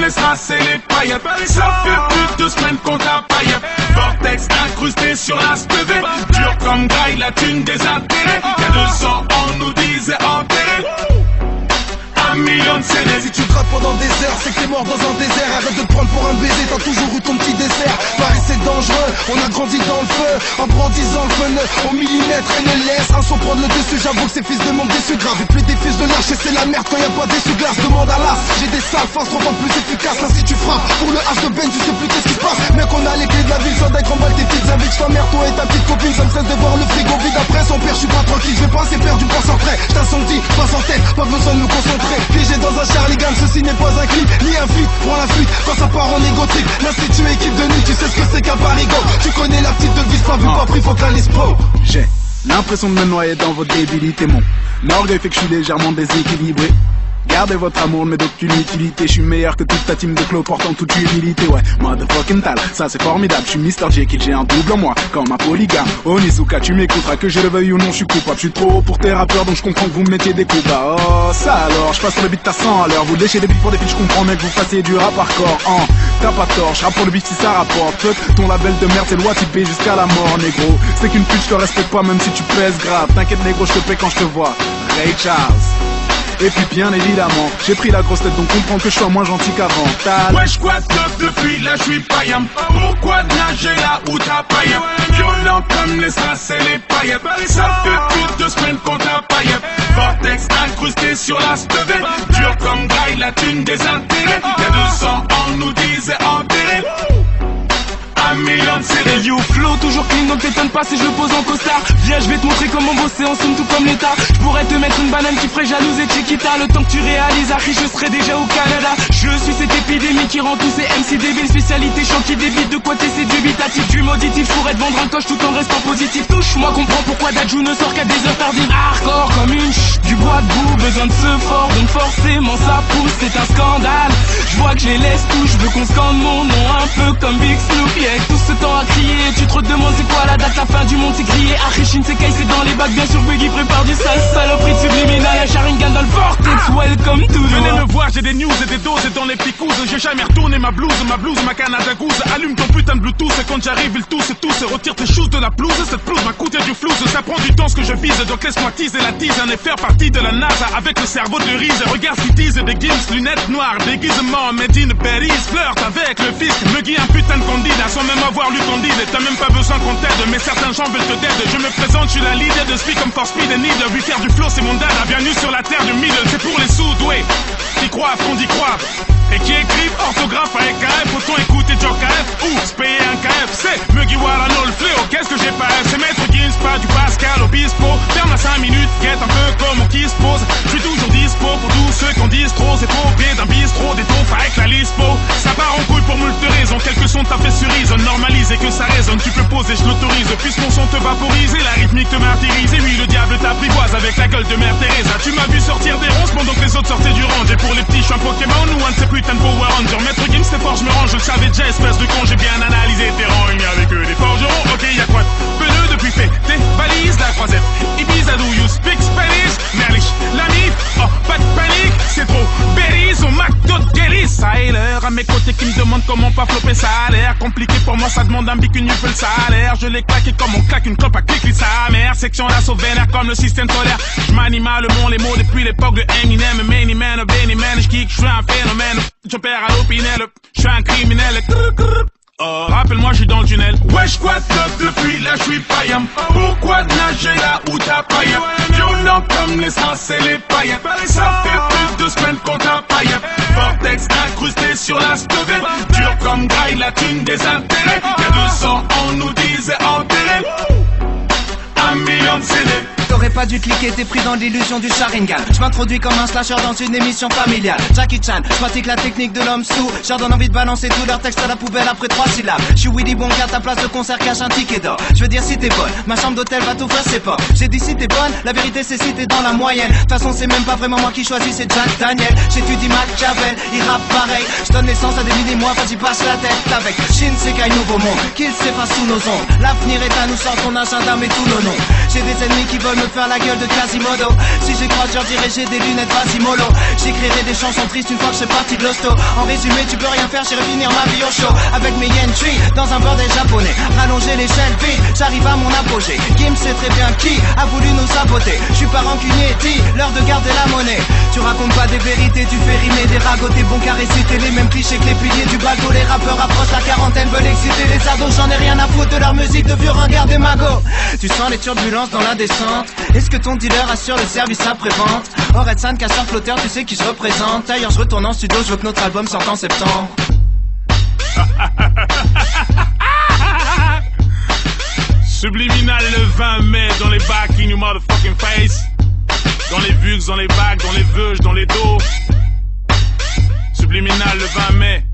laisse raser les paillettes. Ça fait plus de semaines qu'on t'a paillé. Vortex incrusté sur la SPV. Dur comme graille, la thune des intérêts. Y'a 200 ans, nous disait enterré. 1 million de CD. Si tu grattes pendant des heures, c'est que t'es mort dans un désert. Arrête de te prendre pour un baiser, t'as toujours eu ton petit dessert. Paris c'est dangereux, on a grandi dans le feu. En brandissant le feu au millimètre et ne laisse un son prendre le dessus. J'avoue que ces fils de monde déçus grave. Et plus des fiches de lâcher, c'est la merde quand y'a pas d'essuie-glace. Demande à l'as, j'ai des sales faces 30 ans plus efficaces. Là si tu frappes pour le H de Ben, tu sais plus qu'est-ce qui se passe. Mec, on a les clés de la ville, sans d'être en balle tes petites invites. Ta mère, toi et ta petite copine, ça me cesse de voir le frigo vide. Après son père, je suis pas tranquille, je vais pas assez perdre du poids sans trait. J't'incendie, passe en tête, pas besoin de me concentrer. Piégé dans un Charligan, ceci n'est pas un clip, ni un feat, prends la fuite quand ça part en égotique. L'Institut équipe de nuit, tu sais ce que c'est qu'un parigo. Tu connais la petite devise, pas vu, pas pris, faut que la liste pro. J'ai l'impression de me noyer dans votre débilité, mon orgueil fait que je suis légèrement déséquilibré. Gardez votre amour, mais d'aucune utilité. Je suis meilleur que toute ta team de clos portant toute humilité. Ouais, motherfucking tal, ça c'est formidable. Je suis Mr. Jekyll, j'ai un double en moi, comme un polygame. Onizuka, tu m'écouteras, que je le veuille ou non, je suis coupable. Je suis trop haut pour tes rappeurs, donc je comprends que vous me mettiez des coups bas. Oh, ça alors, je passe sur le beat à 100 à l'heure. Vous léchez des beats pour des filles, je comprends, mec, vous fassiez du rap hardcore. T'as pas tort, je rappe pour le beat si ça rapporte. Fuck, ton label de merde, c'est loi typée jusqu'à la mort, négro. C'est qu'une pute, je te respecte pas, même si tu pèses grave. T'inquiète, négro, je te paie quand je te vois. Ray Charles. Et puis bien évidemment, j'ai pris la grosse tête donc comprends que je sois moins gentil qu'avant. Wesh quoi de depuis là je suis païen. Pourquoi nager là où t'as païen? Violent comme les strass et les paillettes. Ça fait plus de semaines qu'on t'a paillé. Vortex incrusté sur la SPV. Dur comme graille, la thune des intérêts. Y'a 200 ans nous disait enterré. 1 million de CD. Hey yo flow toujours clean donc t'étonnes pas si je le pose en costard. Viens je vais te montrer comment bosser en somme tout comme l'état. Je pourrais te mettre une banane qui ferait jalouse et Chiquita. Le temps que tu réalises Harry je serais déjà au Canada. Je suis cette épidémie qui rend tous ces MC débiles. Spécialité chant qui débite de quoi t'essaies dubitatif. Du mauditif pourrait te vendre un coche tout en restant positif. Touche-moi comprends pourquoi Dajou ne sort qu'à des heures tardives. Hardcore comme une du bois de boue. Besoin de ce fort donc forcément ça pousse. C'est un scandale. Je vois que je les laisse tout. Je veux qu'on scande mon nom un peu comme Big Snoop. Avec tout ce temps à crier, tu te demandes c'est quoi la date, la fin du monde c'est crié. Arishin c'est c'est dans les bacs, bien sûr Buggy prépare du sale saloperie de subliminal. Y'a Sharingan dans le vortex, welcome to the venez me voir, j'ai des news et des doses et dans les picouses. J'ai jamais retourné ma blouse, ma Canada Goose. Allume ton putain de Bluetooth et quand j'arrive ils tous et retire tes choses de la pelouse. Cette pelouse m'a coûté du flouze, ça prend du temps ce que je vise. Donc laisse-moi teaser la tease et faire partie de la NASA avec le cerveau de Rize. Regarde ce qu'ils disent, des gimps, lunettes noires, déguisement, made in Paris. Flirte avec le fisc, me guille un putain de candidat sans même avoir lu ton deal. Et t'as même pas besoin qu'on t'aide, mais certains gens veulent te dead. Je me présente, je suis la leader de Speed comme for Speed and Needle. Lui faire du flow c'est mon dada, bienvenue sur la terre du middle. C'est pour les sous, ouais, qui croient, font d'y croire. Et qui écrivent orthographe avec KF, autant écouter Joe KF ou se payer un KFC. Muggy Warano le fléau, qu'est-ce que j'ai pas? C'est Maître Gims, pas du Pascal Obispo. Ferme à 5 minutes, guette un peu comme on qui se pose. Je suis toujours dispo pour tous ceux qui en disent trop. C'est trop pied d'un bistrot, des taufs avec la lispo. Ça part en couille pour moult raisons, quelques sons t'as fait cerise. On normalise et que ça résonne, tu peux poser, je l'autorise. Puisque mon son te vaporise et la rythmique te martyrise. Et oui, le diable t'apprivoise avec la gueule de Mère Teresa. Tu m'as vu sortir des ronces pendant que les autres sortaient du range. Et pour les petits, je suis un Pokémon ou un de ces putain de Power Ranger. Maître Gims, c'est fort, je me range, je le savais déjà, espèce de con. J'ai bien analysé tes rangs, il y avec eux des forgerons. Ok, y'a quoi de pneus depuis fait tes valises, la croisette. Ibiza, do you speak Spanish? Merlich, la mif, oh, pas de panique, c'est trop. Berries, au McDo de Guéris. Ça est l'heure à mes côtés qui me demandent comment pas flopper. Ça a l'air compliqué pour moi, ça demande un bic, une le salaire. Je l'ai claqué comme on claque une clope à clic, sa mère. Section d'assaut vénère comme le système solaire. Je m'anime le monde, les mots depuis l'époque de Eminem. Many man, Benny man, je kick, je suis un phénomène. Je perds à l'opinel, je suis un criminel. Oh, rappelle-moi, je suis dans le tunnel. Wesh quoi de depuis là, je suis païen. Pourquoi nager là où t'as païen? Violent comme les strass et les paillettes. Ça fait plus de semaines qu'on t'a païen. Vortex incrusté sur la SPV. Dur comme graille, la thune des intérêts. Y'a 200 ans, nous disait enterré. 1 million de CD. T'aurais pas dû cliquer, t'es pris dans l'illusion du Sharingan. Je m'introduis comme un slasher dans une émission familiale. Jackie Chan, je pratique la technique de l'homme sous. J'en donne envie de balancer tout leur texte à la poubelle après 3 syllabes. Je suis Willy Wonka, ta place de concert cache un ticket d'or. Je veux dire si t'es bonne, ma chambre d'hôtel va t'ouvrir ses portes. J'ai dit si t'es bonne, la vérité c'est si t'es dans la moyenne. De toute façon c'est même pas vraiment moi qui choisis, c'est Jack Daniel. J'étudie Machiavel, il rappe pareil. Je donne naissance à des mini-mois, vas-y passe la tête avec Shinsekai nouveau monde, qu'il s'efface sous nos ondes. L'avenir est à nous, sort ton agenda mais tous nos noms. J'ai des ennemis qui veulent me faire la gueule de Quasimodo. Si j'y crois, je leur dirai j'ai des lunettes Quasimolo. J'écrirai des chansons tristes une fois que je suis parti de l'hosto. En résumé, tu peux rien faire, j'irai finir ma vie au show. Avec mes yen tree dans un bordel japonais. Rallonger l'échelle vite, j'arrive à mon apogée. Kim sait très bien qui a voulu nous saboter. Je suis pas rancunier, dit l'heure de garder la monnaie. Tu racontes pas des vérités, tu fais rimer des ragots. T'es bon qu'à réciter les mêmes clichés que les piliers du bateau. Les rappeurs approchent la quarantaine, veulent exciter les ados. J'en ai rien à foutre de leur musique de vieux ringards des magots. Tu sens les turbulences dans la descente. Est-ce que ton dealer assure le service après-vente? Orelsan, casseur, flotteur, tu sais qui je représente. D'ailleurs je retourne en studio, je veux que notre album sorte en septembre. Subliminal le 20 mai dans les bacs in your motherfucking face. Dans les bugs, dans les bacs, dans les veuges, dans les dos. Subliminal le 20 mai.